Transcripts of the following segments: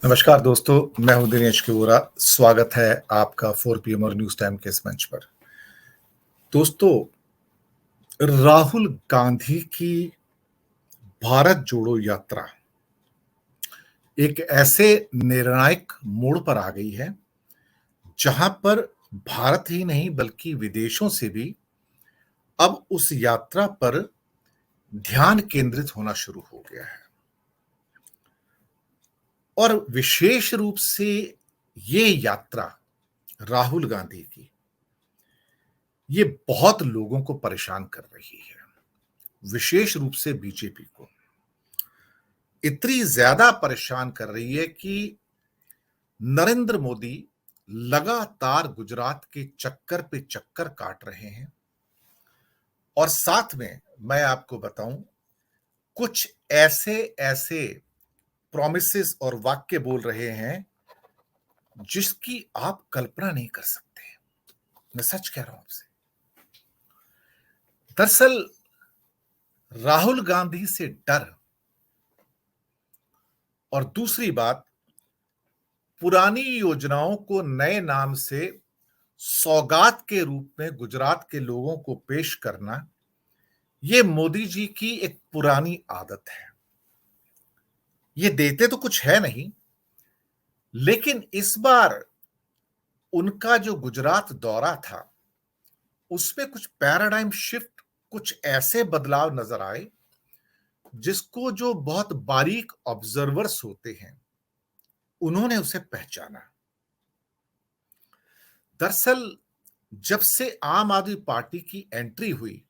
नमस्कार दोस्तों, मैं हूं दिनेश के वोरा। स्वागत है आपका 4 पीएम और न्यूज टाइम के इस मंच पर। दोस्तों, राहुल गांधी की भारत जोड़ो यात्रा एक ऐसे निर्णायक मोड़ पर आ गई है जहां पर भारत ही नहीं बल्कि विदेशों से भी अब उस यात्रा पर ध्यान केंद्रित होना शुरू हो गया है। और विशेष रूप से ये यात्रा राहुल गांधी की ये बहुत लोगों को परेशान कर रही है, विशेष रूप से बीजेपी को इतनी ज्यादा परेशान कर रही है कि नरेंद्र मोदी लगातार गुजरात के चक्कर पे चक्कर काट रहे हैं। और साथ में मैं आपको बताऊं, कुछ ऐसे ऐसे प्रॉमिसेस और वाक्य बोल रहे हैं जिसकी आप कल्पना नहीं कर सकते। मैं सच कह रहा हूं आपसे। दरअसल राहुल गांधी से डर और दूसरी बात, पुरानी योजनाओं को नए नाम से सौगात के रूप में गुजरात के लोगों को पेश करना, यह मोदी जी की एक पुरानी आदत है। ये देते तो कुछ है नहीं, लेकिन इस बार उनका जो गुजरात दौरा था उसमें कुछ पैराडाइम शिफ्ट, कुछ ऐसे बदलाव नजर आए जिसको जो बहुत बारीक ऑब्जर्वर्स होते हैं उन्होंने उसे पहचाना। दरअसल जब से आम आदमी पार्टी की एंट्री हुई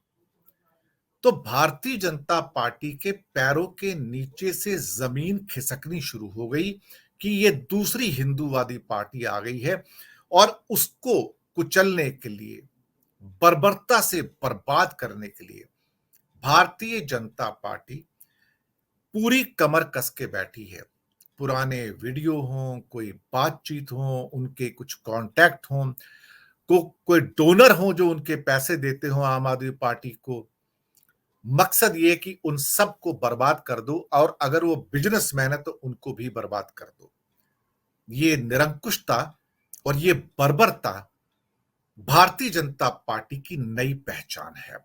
तो भारतीय जनता पार्टी के पैरों के नीचे से जमीन खिसकनी शुरू हो गई कि ये दूसरी हिंदूवादी पार्टी आ गई है और उसको कुचलने के लिए, बर्बरता से बर्बाद करने के लिए भारतीय जनता पार्टी पूरी कमर कस के बैठी है। पुराने वीडियो हों, कोई बातचीत हो, उनके कुछ कांटेक्ट हों, कोई डोनर हो जो उनके पैसे देते हो आम आदमी पार्टी को, मकसद ये कि उन सबको बर्बाद कर दो और अगर वो बिजनेसमैन है तो उनको भी बर्बाद कर दो। ये निरंकुशता और ये बर्बरता भारतीय जनता पार्टी की नई पहचान है।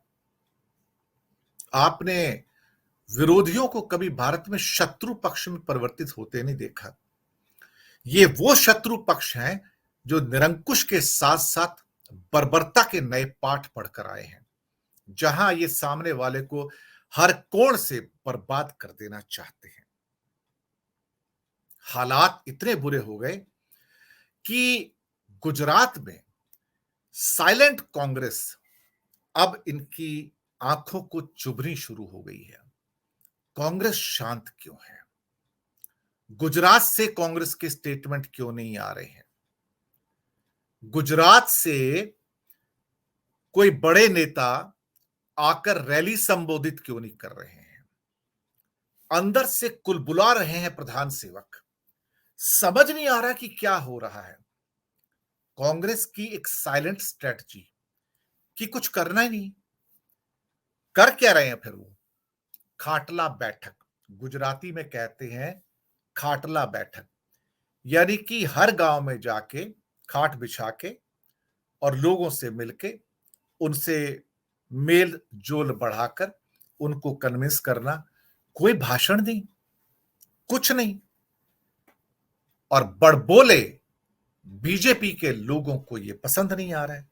आपने विरोधियों को कभी भारत में शत्रु पक्ष में परिवर्तित होते नहीं देखा। ये वो शत्रु पक्ष हैं जो निरंकुश के साथ साथ बर्बरता के नए पाठ पढ़कर आए हैं, जहां ये सामने वाले को हर कोण से बर्बाद कर देना चाहते हैं। हालात इतने बुरे हो गए कि गुजरात में साइलेंट कांग्रेस अब इनकी आंखों को चुभनी शुरू हो गई है। कांग्रेस शांत क्यों है? गुजरात से कांग्रेस के स्टेटमेंट क्यों नहीं आ रहे हैं? गुजरात से कोई बड़े नेता आकर रैली संबोधित क्यों नहीं कर रहे हैं? अंदर से कुलबुला रहे हैं प्रधान सेवक। समझ नहीं आ रहा कि क्या हो रहा है। कांग्रेस की एक साइलेंट स्ट्रेटजी कि कुछ करना ही नहीं। कर क्या रहे हैं फिर वो? खाटला बैठक, गुजराती में कहते हैं खाटला बैठक, यानी कि हर गांव में जाके खाट बिछा के और लोगों से मिलके उनसे मेल जोल बढ़ाकर उनको कन्विंस करना। कोई भाषण नहीं, कुछ नहीं। और बड़बोले बीजेपी के लोगों को यह पसंद नहीं आ रहा है,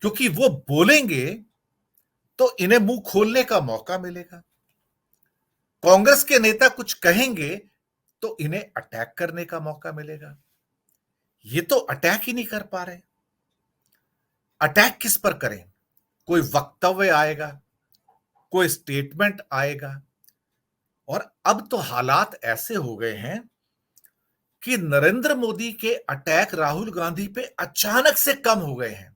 क्योंकि वो बोलेंगे तो इन्हें मुंह खोलने का मौका मिलेगा। कांग्रेस के नेता कुछ कहेंगे तो इन्हें अटैक करने का मौका मिलेगा। ये तो अटैक ही नहीं कर पा रहे। अटैक किस पर करें? कोई वक्तव्य आएगा, कोई स्टेटमेंट आएगा। और अब तो हालात ऐसे हो गए हैं कि नरेंद्र मोदी के अटैक राहुल गांधी पे अचानक से कम हो गए हैं।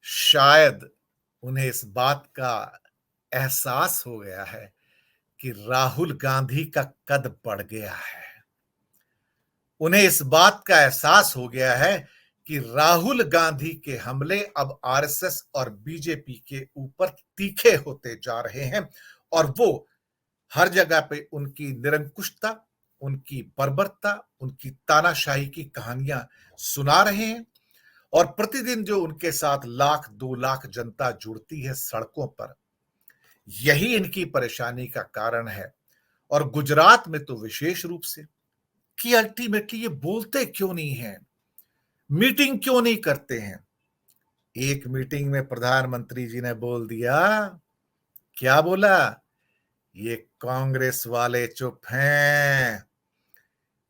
शायद उन्हें इस बात का एहसास हो गया है कि राहुल गांधी का कद बढ़ गया है। उन्हें इस बात का एहसास हो गया है कि राहुल गांधी के हमले अब आरएसएस और बीजेपी के ऊपर तीखे होते जा रहे हैं और वो हर जगह पे उनकी निरंकुशता, उनकी बर्बरता, उनकी तानाशाही की कहानियां सुना रहे हैं और प्रतिदिन जो उनके साथ 1 लाख 2 लाख जनता जुड़ती है सड़कों पर, यही इनकी परेशानी का कारण है। और गुजरात में तो विशेष रूप से कि अल्टीमेटली ये बोलते क्यों नहीं है, मीटिंग क्यों नहीं करते हैं। एक मीटिंग में प्रधानमंत्री जी ने बोल दिया, क्या बोला, ये कांग्रेस वाले चुप हैं।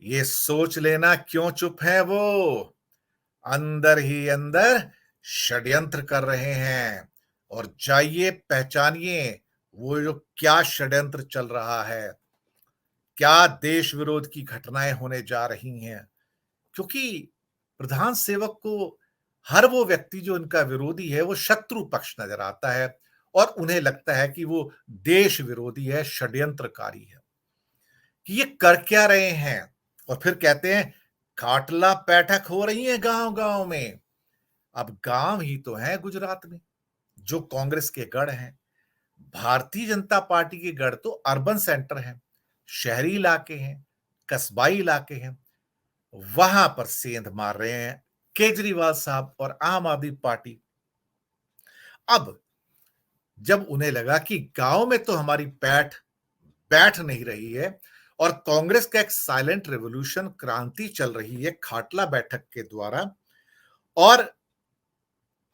ये सोच लेना क्यों चुप है, वो अंदर ही अंदर षड्यंत्र कर रहे हैं और जाइए पहचानिए वो जो क्या षड्यंत्र चल रहा है, क्या देश विरोध की घटनाएं होने जा रही हैं। क्योंकि प्रधान सेवक को हर वो व्यक्ति जो उनका विरोधी है वो शत्रु पक्ष नजर आता है और उन्हें लगता है कि वो देश विरोधी है, षड्यंत्रकारी है। कि ये कर क्या रहे हैं, और फिर कहते हैं खाटला बैठक हो रही है गांव गांव में। अब गांव ही तो है गुजरात में जो कांग्रेस के गढ़ हैं। भारतीय जनता पार्टी के गढ़ तो अर्बन सेंटर हैं, शहरी इलाके हैं, कस्बाई इलाके हैं। वहां पर सेंध मार रहे हैं केजरीवाल साहब और आम आदमी पार्टी। अब जब उन्हें लगा कि गांव में तो हमारी पैठ बैठ नहीं रही है और कांग्रेस का एक साइलेंट रेवोल्यूशन क्रांति चल रही है खाटला बैठक के द्वारा, और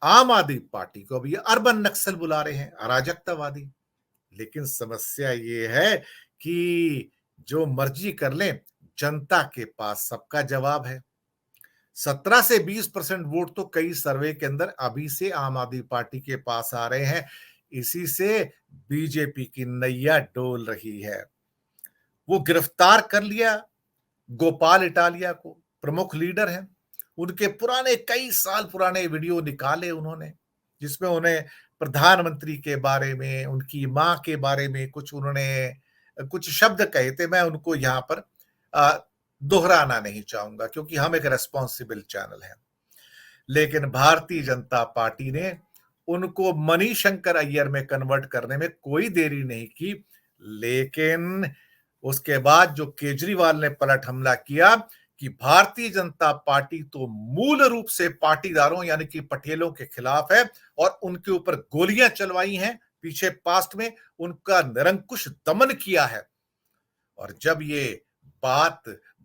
आम आदमी पार्टी को भी अर्बन नक्सल बुला रहे हैं, अराजकतावादी। लेकिन समस्या ये है कि जो मर्जी कर लें, जनता के पास सबका जवाब है। 17 से 20% वोट तो कई सर्वे के अंदर अभी से आम आदमी पार्टी के पास आ रहे हैं। इसी से बीजेपी की नैया डोल रही है। वो गिरफ्तार कर लिया गोपाल इटालिया को, प्रमुख लीडर हैं। उनके पुराने कई साल पुराने वीडियो निकाले उन्होंने, जिसमें उन्हें प्रधानमंत्री के बारे में, उनकी मां के बारे में उन्होंने कुछ शब्द कहे थे। मैं उनको यहां पर दोहराना नहीं चाहूंगा क्योंकि हम एक रेस्पॉन्सिबल चैनल है। लेकिन भारतीय जनता पार्टी ने उनको मणिशंकर अय्यर में कन्वर्ट करने में कोई देरी नहीं की। लेकिन उसके बाद जो केजरीवाल ने पलट हमला किया कि भारतीय जनता पार्टी तो मूल रूप से पाटीदारों यानी कि पटेलों के खिलाफ है और उनके ऊपर गोलियां चलवाई हैं, पीछे पास्ट में उनका निरंकुश दमन किया है। और जब ये बात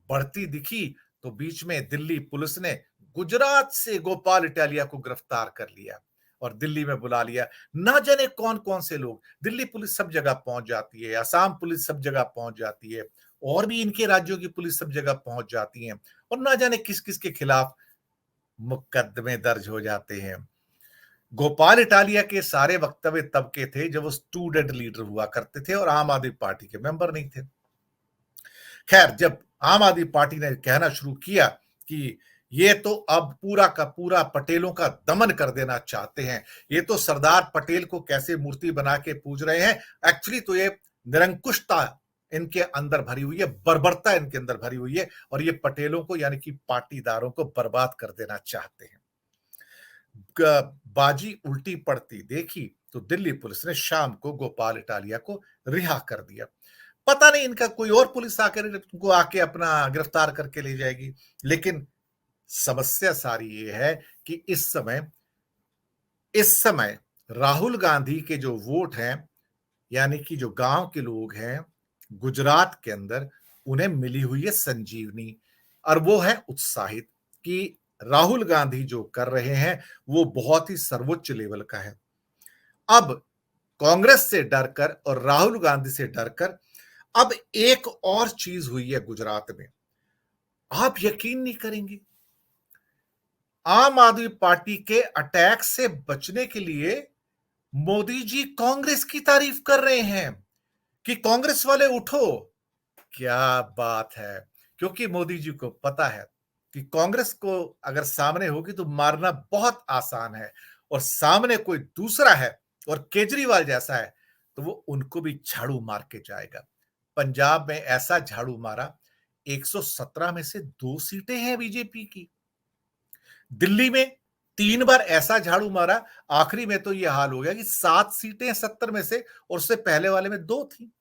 बढ़ती दिखी तो बीच में दिल्ली पुलिस ने गुजरात से गोपाल इटालिया को गिरफ्तार कर लिया और दिल्ली में बुला लिया। ना जाने कौन कौन से लोग, दिल्ली पुलिस सब जगह पहुंच जाती है, असम पुलिस सब जगह पहुंच जाती है, और भी इनके राज्यों की पुलिस सब जगह पहुंच जाती है, और ना जाने किस किस के खिलाफ मुकदमे दर्ज हो जाते हैं। गोपाल इटालिया के सारे वक्तव्य तब के थे जब वो स्टूडेंट लीडर हुआ करते थे और आम आदमी पार्टी के मेंबर नहीं थे। खैर, जब आम आदमी पार्टी ने कहना शुरू किया कि ये तो अब पूरा का पूरा पटेलों का दमन कर देना चाहते हैं, ये तो सरदार पटेल को कैसे मूर्ति बना के पूज रहे हैं, एक्चुअली तो ये निरंकुशता इनके अंदर भरी हुई है, बर्बरता इनके अंदर भरी हुई है और ये पटेलों को यानी कि पाटीदारों को बर्बाद कर देना चाहते हैं। बाजी उल्टी पड़ती देखी तो दिल्ली पुलिस ने शाम को गोपाल इटालिया को रिहा कर दिया। पता नहीं इनका कोई और पुलिस आकर उनको आके अपना गिरफ्तार करके ले जाएगी। लेकिन समस्या सारी ये है कि इस समय राहुल गांधी के जो वोट हैं यानी कि जो गांव के लोग हैं गुजरात के अंदर, उन्हें मिली हुई है संजीवनी और वो है उत्साहित कि राहुल गांधी जो कर रहे हैं वो बहुत ही सर्वोच्च लेवल का है। अब कांग्रेस से डरकर और राहुल गांधी से डरकर अब एक और चीज हुई है गुजरात में, आप यकीन नहीं करेंगे। आम आदमी पार्टी के अटैक से बचने के लिए मोदी जी कांग्रेस की तारीफ कर रहे हैं कि कांग्रेस वाले उठो। क्या बात है, क्योंकि मोदी जी को पता है कि कांग्रेस को अगर सामने होगी तो मारना बहुत आसान है और सामने कोई दूसरा है और केजरीवाल जैसा है तो वो उनको भी झाड़ू मार के जाएगा। पंजाब में ऐसा झाड़ू मारा, 117 में से 2 सीटें हैं बीजेपी की। दिल्ली में 3 बार ऐसा झाड़ू मारा, आखिरी में तो यह हाल हो गया कि 7 सीटें 70 में से और उससे पहले वाले में 2 थी।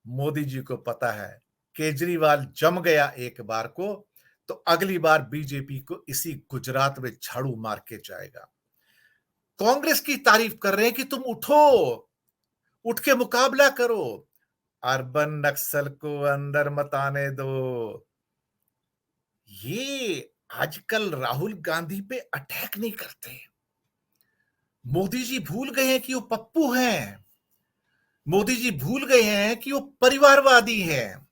मोदी जी को पता है केजरीवाल जम गया एक बार को, तो अगली बार बीजेपी को इसी गुजरात में झाड़ू मार के जाएगा। कांग्रेस की तारीफ कर रहे हैं कि तुम उठो, उठ के मुकाबला करो, अर्बन नक्सल को अंदर मत आने दो। ये आजकल राहुल गांधी पे अटैक नहीं करते। मोदी जी भूल गए हैं कि वो पप्पू हैं। मोदी जी भूल गए हैं कि वो परिवारवादी हैं।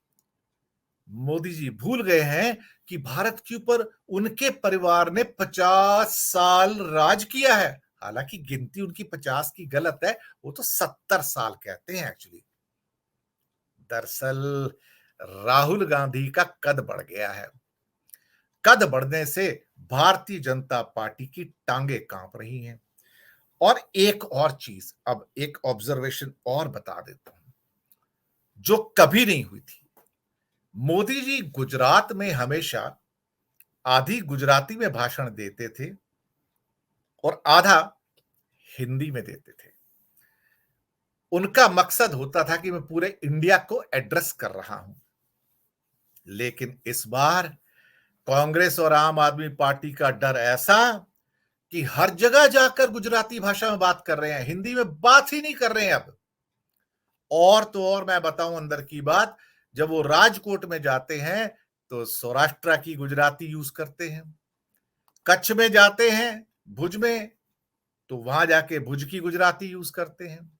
मोदी जी भूल गए हैं कि भारत के ऊपर उनके परिवार ने 50 साल राज किया है। हालांकि गिनती उनकी 50 की गलत है, वो तो 70 साल कहते हैं एक्चुअली। दरअसल राहुल गांधी का कद बढ़ गया है। कद बढ़ने से भारतीय जनता पार्टी की टांगे कांप रही हैं। और एक और चीज, अब एक ऑब्जर्वेशन और बता देता हूं जो कभी नहीं हुई थी। मोदी जी गुजरात में हमेशा आधी गुजराती में भाषण देते थे और आधा हिंदी में देते थे। उनका मकसद होता था कि मैं पूरे इंडिया को एड्रेस कर रहा हूं। लेकिन इस बार कांग्रेस और आम आदमी पार्टी का डर ऐसा कि हर जगह जाकर गुजराती भाषा में बात कर रहे हैं, हिंदी में बात ही नहीं कर रहे हैं अब। और तो और मैं बताऊं अंदर की बात, जब वो राजकोट में जाते हैं तो सौराष्ट्र की गुजराती यूज करते हैं। कच्छ में जाते हैं, भुज में, तो वहां जाके भुज की गुजराती यूज करते हैं।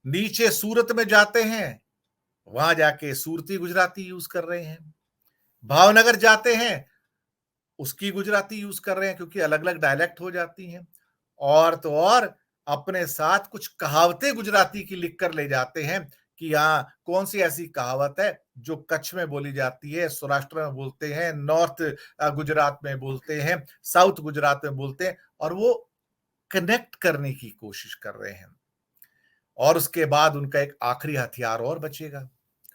नीचे सूरत में जाते हैं, वहां जाके सूरती गुजराती यूज कर रहे हैं। भावनगर जाते हैं, उसकी गुजराती यूज कर रहे हैं, क्योंकि अलग अलग डायलेक्ट हो जाती हैं। और तो और अपने साथ कुछ कहावतें गुजराती की लिख कर ले जाते हैं कि हाँ, कौन सी ऐसी कहावत है जो कच्छ में बोली जाती है, सौराष्ट्र में बोलते हैं, नॉर्थ गुजरात में बोलते हैं, साउथ गुजरात में बोलते हैं, और वो कनेक्ट करने की कोशिश कर रहे हैं। और उसके बाद उनका एक आखिरी हथियार और बचेगा।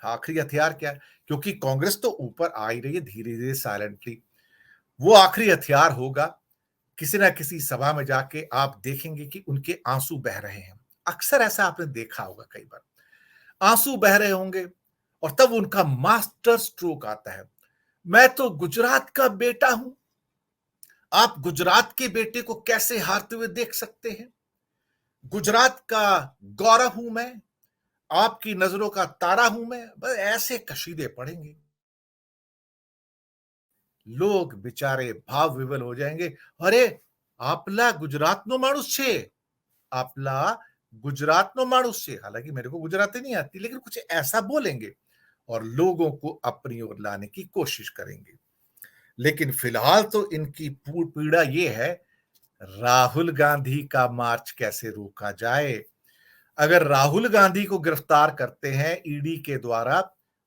आखिरी हथियार क्या है? क्योंकि कांग्रेस तो ऊपर आ ही रही है धीरे धीरे साइलेंटली, वो आखिरी हथियार होगा, किसी ना किसी सभा में जाके आप देखेंगे कि उनके आंसू बह रहे हैं। अक्सर ऐसा आपने देखा होगा, कई बार आंसू बह रहे होंगे और तब उनका मास्टर स्ट्रोक आता है, मैं तो गुजरात का बेटा हूं। आप गुजरात के बेटे को कैसे हारते हुए देख सकते हैं? गुजरात का गौरव हूं मैं, आपकी नजरों का तारा हूं मैं। बस ऐसे कशीदे पढ़ेंगे, लोग बेचारे भाव विवल हो जाएंगे। अरे, आपला गुजरातનો माणूस छे, आपला गुजरातનો माणूस छे। हालांकि मेरे को गुजराती नहीं आती, लेकिन कुछ ऐसा बोलेंगे और लोगों को अपनी ओर लाने की कोशिश करेंगे। लेकिन फिलहाल तो इनकी पीड़ा ये है, राहुल गांधी का मार्च कैसे रोका जाए। अगर राहुल गांधी को गिरफ्तार करते हैं ईडी के द्वारा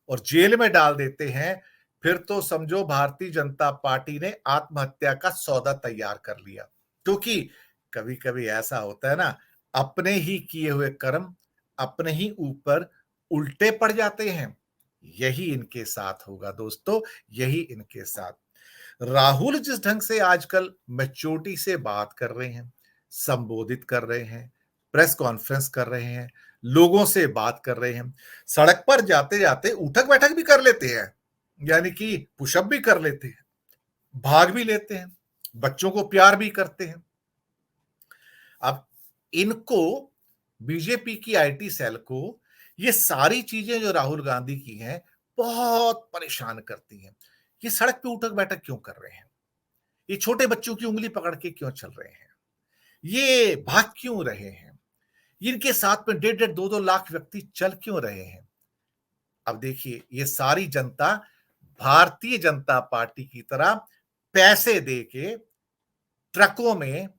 और जेल में डाल देते हैं, फिर तो समझो भारतीय जनता पार्टी ने आत्महत्या का सौदा तैयार कर लिया। क्योंकि कभी कभी ऐसा होता है ना, अपने ही किए हुए कर्म अपने ही ऊपर उल्टे पड़ जाते हैं। यही इनके साथ होगा दोस्तों, यही इनके साथ। राहुल जिस ढंग से आजकल मैच्योरिटी से बात कर रहे हैं, संबोधित कर रहे हैं, प्रेस कॉन्फ्रेंस कर रहे हैं, लोगों से बात कर रहे हैं, सड़क पर जाते जाते उठक बैठक भी कर लेते हैं, यानी कि पुशअप भी कर लेते हैं, भाग भी लेते हैं, बच्चों को प्यार भी करते हैं। अब इनको, बीजेपी की आईटी सेल को, ये सारी चीजें जो राहुल गांधी की हैं बहुत परेशान करती हैं। ये सड़क पे उठक बैठक क्यों कर रहे हैं? ये छोटे बच्चों की उंगली पकड़ के क्यों चल रहे हैं? ये भाग क्यों रहे हैं? इनके साथ में 1.5-2 लाख व्यक्ति चल क्यों रहे हैं? अब देखिए, ये सारी जनता भारतीय जनता पार्टी की तरह पैसे दे के ट्रकों में,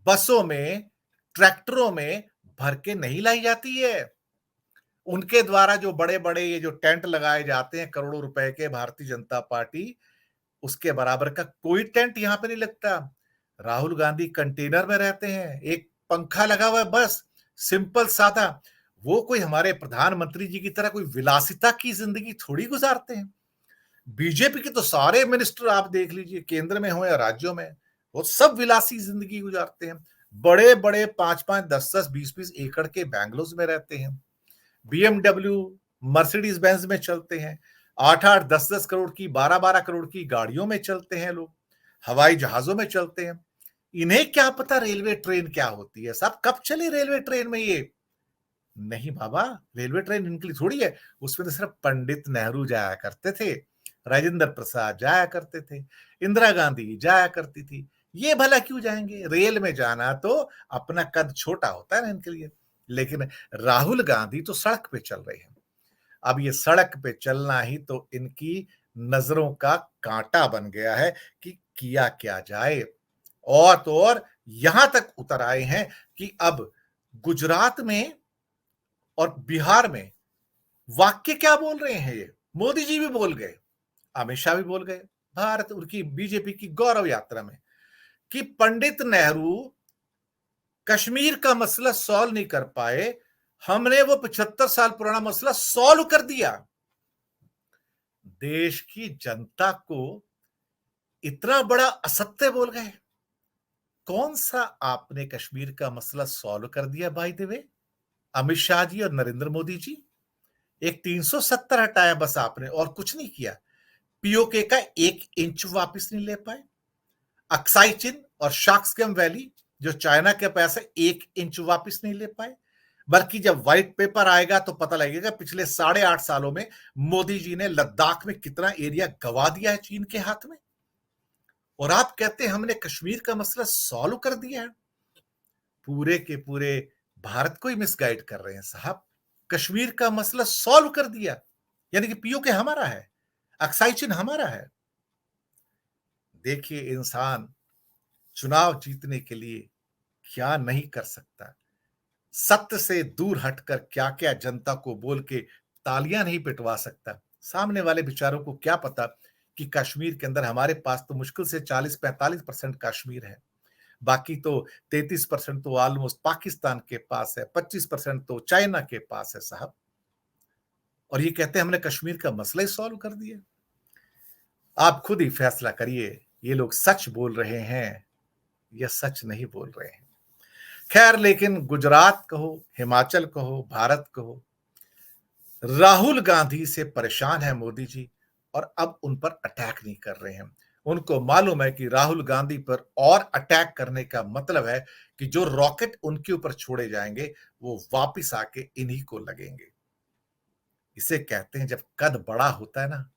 बसों में, ट्रैक्टरों में भर के नहीं लाई जाती है। उनके द्वारा जो बड़े बड़े ये जो टेंट लगाए जाते हैं करोड़ों रुपए के, भारतीय जनता पार्टी उसके बराबर का कोई टेंट यहां पे नहीं लगता। राहुल गांधी कंटेनर में रहते हैं, एक पंखा लगा हुआ है बस, सिंपल सादा। वो कोई हमारे प्रधानमंत्री जी की तरह कोई विलासिता की जिंदगी थोड़ी गुजारते हैं। बीजेपी के तो सारे मिनिस्टर आप देख लीजिए, केंद्र में हो या राज्यों में, वो सब विलासी जिंदगी गुजारते हैं। बड़े बड़े 5-5, 10-10, 20-20 एकड़ के बैंगलोज में रहते हैं, बीएमडब्ल्यू, मर्सिडीज बेंज में चलते हैं। 8-8, 10-10 करोड़ की, 12-12 करोड़ की गाड़ियों में चलते हैं लोग, हवाई जहाजों में चलते हैं। इन्हें क्या पता रेलवे ट्रेन क्या होती है? साहब कब चली रेलवे ट्रेन में ये? नहीं बाबा, रेलवे ट्रेन इनके लिए थोड़ी है। उसमें तो सिर्फ पंडित नेहरू जाया करते थे, राजेंद्र प्रसाद जाया करते थे, इंदिरा गांधी जाया करती थी। ये भला क्यों जाएंगे? रेल में जाना तो अपना कद छोटा होता है ना इनके लिए। लेकिन राहुल गांधी तो सड़क पे चल रहे हैं। अब ये सड़क पे चलना ही तो इनकी नजरों का कांटा बन गया है कि किया क्या जाए। और तो और यहां तक उतर आए हैं कि अब गुजरात में और बिहार में वाक्य क्या बोल रहे हैं ये? मोदी जी भी बोल गए, अमित शाह भी बोल गए, भारत उनकी बीजेपी की गौरव यात्रा में, कि पंडित नेहरू कश्मीर का मसला सॉल्व नहीं कर पाए, हमने वो 75 साल पुराना मसला सॉल्व कर दिया। देश की जनता को इतना बड़ा असत्य बोल गए। कौन सा आपने कश्मीर का मसला सॉल्व कर दिया by the way? Amit Shah ji और नरेंद्र मोदी जी, एक 370 हटाया बस आपने, और कुछ नहीं किया। पीओके का 1 इंच वापस नहीं ले पाए। अक्साई चिन और शाक्सगम वैली जो चाइना के पास है, 1 इंच वापस नहीं ले पाए। बल्कि जब व्हाइट पेपर आएगा तो पता लगेगा पिछले 8.5 सालों में मोदी जी ने लद्दाख में कितना एरिया गवा दिया है चीन के हाथ में। और आप कहते हैं हमने कश्मीर का मसला सॉल्व कर दिया है। पूरे के पूरे भारत को ही मिसगाइड कर रहे हैं साहब। कश्मीर का मसला सॉल्व कर दिया, यानी कि पीओके हमारा है, अक्साई चिन हमारा है। देखिए इंसान चुनाव जीतने के लिए क्या नहीं कर सकता, सत्य से दूर हटकर क्या क्या जनता को बोल के तालियां नहीं पिटवा सकता। सामने वाले बेचारों को क्या पता कि कश्मीर के अंदर हमारे पास तो मुश्किल से 40-45% कश्मीर है, बाकी तो 33% तो ऑलमोस्ट पाकिस्तान के पास है, 25% तो चाइना के पास है साहब। और ये कहते हैं हमने कश्मीर का मसला ही सॉल्व कर दिया। आप खुद ही फैसला करिए, ये लोग सच बोल रहे हैं या सच नहीं बोल रहे हैं। खैर, लेकिन गुजरात कहो, हिमाचल कहो, भारत कहो, राहुल गांधी से परेशान है मोदी जी, और अब उन पर अटैक नहीं कर रहे हैं। उनको मालूम है कि राहुल गांधी पर और अटैक करने का मतलब है कि जो रॉकेट उनके ऊपर छोड़े जाएंगे वो वापिस आके इन्हीं को लगेंगे। इसे कहते हैं जब कद बड़ा होता है ना,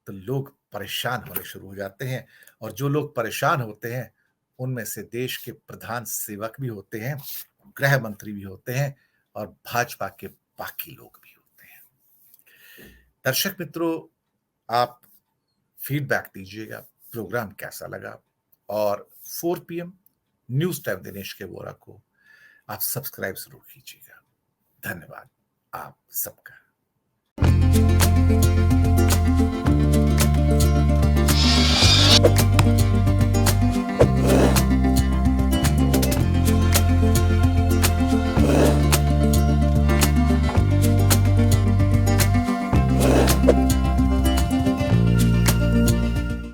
तो लोग परेशान होने शुरू हो जाते हैं। और जो लोग परेशान होते हैं उनमें से देश के प्रधान सेवक भी होते हैं, गृह मंत्री भी होते हैं, और भाजपा के बाकी लोग भी होते हैं। दर्शक मित्रों, आप फीडबैक दीजिएगा, प्रोग्राम कैसा लगा। और 4 PM न्यूज टाइम दिनेश के वोरा को आप सब्सक्राइब जरूर कीजिएगा। धन्यवाद आप सबका।